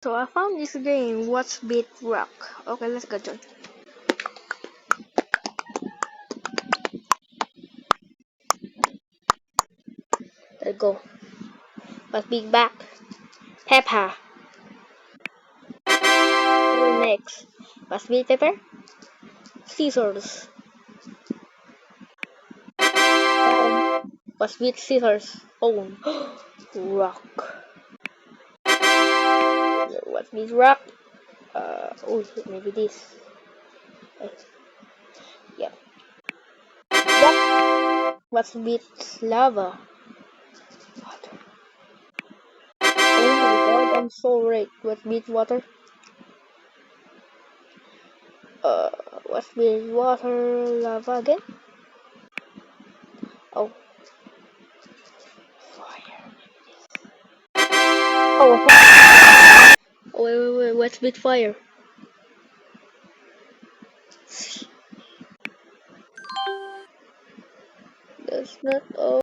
So I found this game, What's Beat Rock. Okay, let's go join. Let's go. What's Big Back? Peppa. Next. What's Beat Pepper? Scissors. What's Beat Scissors? Oh, rock. What's Beat Rock? Oh, maybe this. Yeah. What's Beat Lava? What? Oh my god, I'm so right. What's Beat Water? Uh, what's Beat Water Lava again? Oh, fire. Oh, wait, what's Beat Fire? That's not all.